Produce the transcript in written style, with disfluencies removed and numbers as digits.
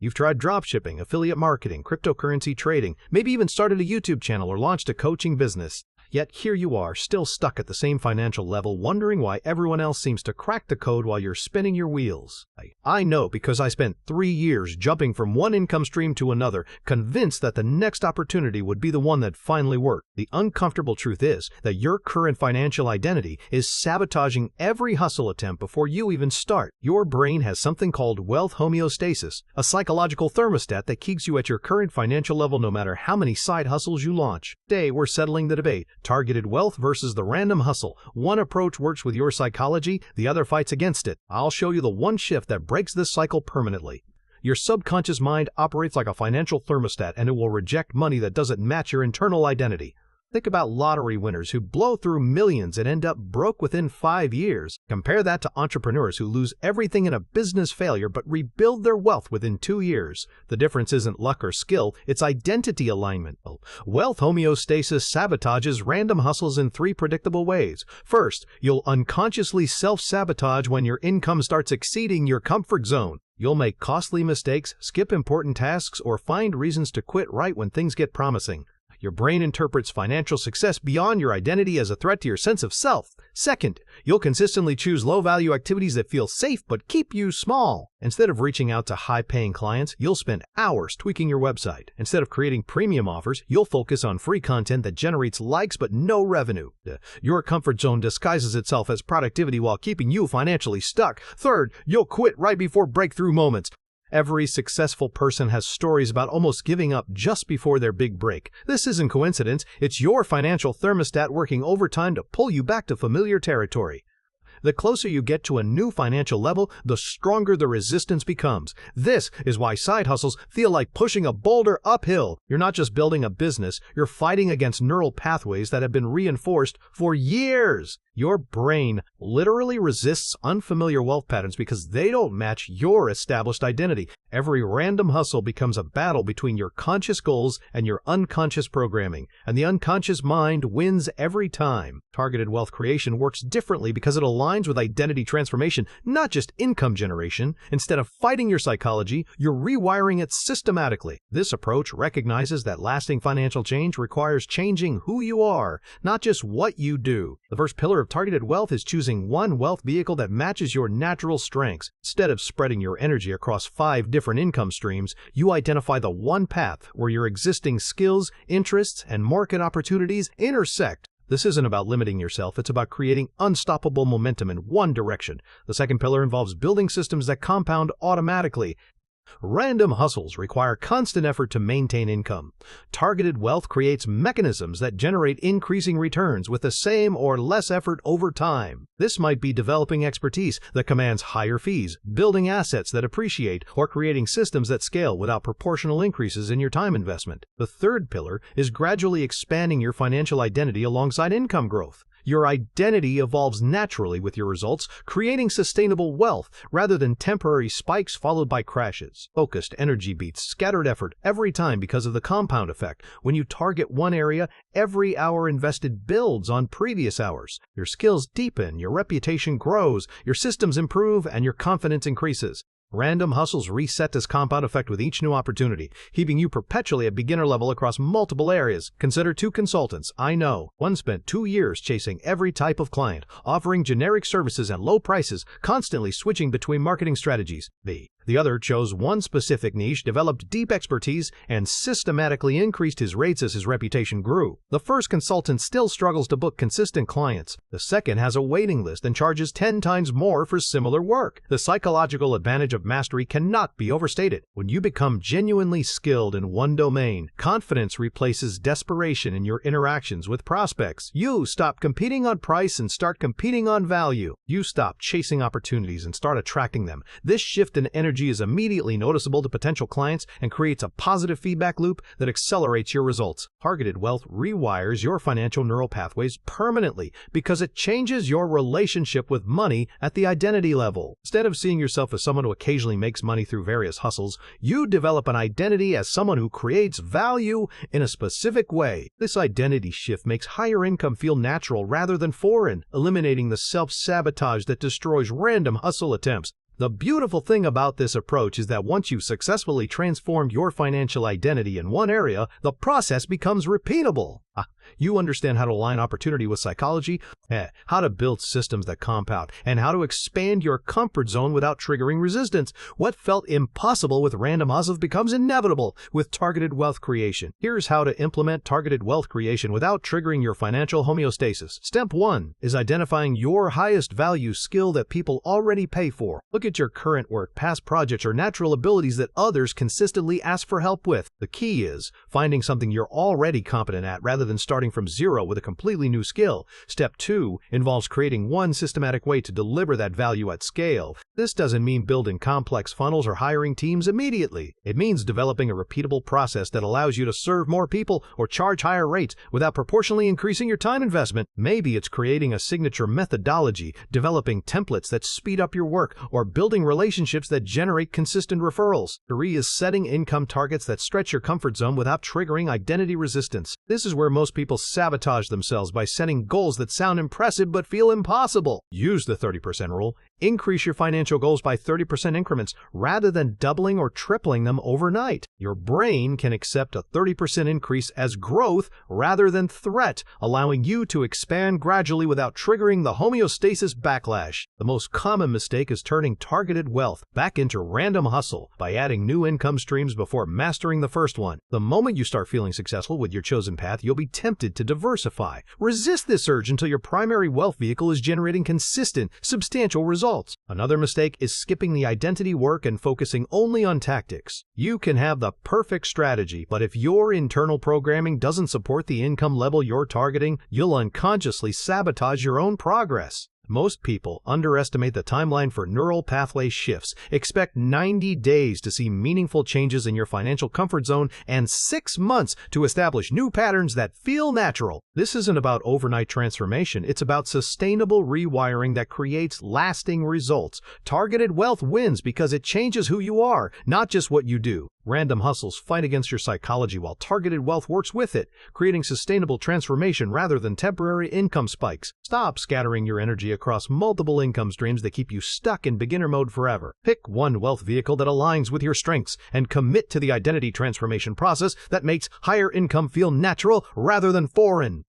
You've tried dropshipping, affiliate marketing, cryptocurrency trading, maybe even started a YouTube channel or launched a coaching business. Yet here you are, still stuck at the same financial level, wondering why everyone else seems to crack the code while you're spinning your wheels. I know because I spent 3 years jumping from one income stream to another, convinced that the next opportunity would be the one that finally worked. The uncomfortable truth is that your current financial identity is sabotaging every hustle attempt before you even start. Your brain has something called wealth homeostasis, a psychological thermostat that keeps you at your current financial level no matter how many side hustles you launch. Today, we're settling the debate. Targeted wealth versus the random hustle. One approach works with your psychology, the other fights against it. I'll show you the one shift that breaks this cycle permanently. Your subconscious mind operates like a financial thermostat, and it will reject money that doesn't match your internal identity. Think about lottery winners who blow through millions and end up broke within 5 years. Compare that to entrepreneurs who lose everything in a business failure but rebuild their wealth within 2 years. The difference isn't luck or skill, it's identity alignment. Wealth homeostasis sabotages random hustles in 3 predictable ways. First, you'll unconsciously self-sabotage when your income starts exceeding your comfort zone. You'll make costly mistakes, skip important tasks, or find reasons to quit right when things get promising. Your brain interprets financial success beyond your identity as a threat to your sense of self. Second, you'll consistently choose low-value activities that feel safe but keep you small. Instead of reaching out to high-paying clients, you'll spend hours tweaking your website. Instead of creating premium offers, you'll focus on free content that generates likes but no revenue. Your comfort zone disguises itself as productivity while keeping you financially stuck. Third, you'll quit right before breakthrough moments. Every successful person has stories about almost giving up just before their big break. This isn't coincidence, it's your financial thermostat working overtime to pull you back to familiar territory. The closer you get to a new financial level, the stronger the resistance becomes. This is why side hustles feel like pushing a boulder uphill. You're not just building a business, you're fighting against neural pathways that have been reinforced for years. Your brain literally resists unfamiliar wealth patterns because they don't match your established identity. Every random hustle becomes a battle between your conscious goals and your unconscious programming, and the unconscious mind wins every time. Targeted wealth creation works differently because it aligns with identity transformation, not just income generation. Instead of fighting your psychology, you're rewiring it systematically. This approach recognizes that lasting financial change requires changing who you are, not just what you do. The first pillar of targeted wealth is choosing one wealth vehicle that matches your natural strengths. Instead of spreading your energy across 5 different income streams, you identify the one path where your existing skills, interests, and market opportunities intersect. This isn't about limiting yourself, it's about creating unstoppable momentum in one direction. The second pillar involves building systems that compound automatically. Random hustles require constant effort to maintain income. Targeted wealth creates mechanisms that generate increasing returns with the same or less effort over time. This might be developing expertise that commands higher fees, building assets that appreciate, or creating systems that scale without proportional increases in your time investment. The third pillar is gradually expanding your financial identity alongside income growth. Your identity evolves naturally with your results, creating sustainable wealth rather than temporary spikes followed by crashes. Focused energy beats scattered effort every time because of the compound effect. When you target one area, every hour invested builds on previous hours. Your skills deepen, your reputation grows, your systems improve, and your confidence increases. Random hustles reset this compound effect with each new opportunity, keeping you perpetually at beginner level across multiple areas. Consider 2 consultants I know. One spent 2 years chasing every type of client, offering generic services at low prices, constantly switching between marketing strategies. The other chose one specific niche, developed deep expertise, and systematically increased his rates as his reputation grew. The first consultant still struggles to book consistent clients. The second has a waiting list and charges 10 times more for similar work. The psychological advantage of mastery cannot be overstated. When you become genuinely skilled in one domain, confidence replaces desperation in your interactions with prospects. You stop competing on price and start competing on value. You stop chasing opportunities and start attracting them. This shift in energy is immediately noticeable to potential clients and creates a positive feedback loop that accelerates your results. Targeted wealth rewires your financial neural pathways permanently because it changes your relationship with money at the identity level. Instead of seeing yourself as someone who occasionally makes money through various hustles, you develop an identity as someone who creates value in a specific way. This identity shift makes higher income feel natural rather than foreign, eliminating the self-sabotage that destroys random hustle attempts. The beautiful thing about this approach is that once you've successfully transformed your financial identity in one area, the process becomes repeatable. You understand how to align opportunity with psychology, how to build systems that compound, and how to expand your comfort zone without triggering resistance. What felt impossible with random hustles becomes inevitable with targeted wealth creation. Here's how to implement targeted wealth creation without triggering your financial homeostasis. Step 1 is identifying your highest value skill that people already pay for. Look at your current work, past projects, or natural abilities that others consistently ask for help with. The key is finding something you're already competent at rather than starting from zero with a completely new skill. Step 2 involves creating one systematic way to deliver that value at scale. This doesn't mean building complex funnels or hiring teams immediately. It means developing a repeatable process that allows you to serve more people or charge higher rates without proportionally increasing your time investment. Maybe it's creating a signature methodology, developing templates that speed up your work, or building relationships that generate consistent referrals. 3 is setting income targets that stretch your comfort zone without triggering identity resistance. This is where most people sabotage themselves by setting goals that sound impressive but feel impossible. Use the 30% rule. Increase your financial goals by 30% increments rather than doubling or tripling them overnight. Your brain can accept a 30% increase as growth rather than threat, allowing you to expand gradually without triggering the homeostasis backlash. The most common mistake is turning targeted wealth back into random hustle by adding new income streams before mastering the first one. The moment you start feeling successful with your chosen path, you'll be tempted to diversify. Resist this urge until your primary wealth vehicle is generating consistent, substantial results. Another mistake is skipping the identity work and focusing only on tactics. You can have the perfect strategy, but if your internal programming doesn't support the income level you're targeting, you'll unconsciously sabotage your own progress. Most people underestimate the timeline for neural pathway shifts. Expect 90 days to see meaningful changes in your financial comfort zone and 6 months to establish new patterns that feel natural. This isn't about overnight transformation. It's about sustainable rewiring that creates lasting results. Targeted wealth wins because it changes who you are, not just what you do. Random hustles fight against your psychology while targeted wealth works with it, creating sustainable transformation rather than temporary income spikes. Stop scattering your energy across multiple income streams that keep you stuck in beginner mode forever. Pick one wealth vehicle that aligns with your strengths and commit to the identity transformation process that makes higher income feel natural rather than foreign.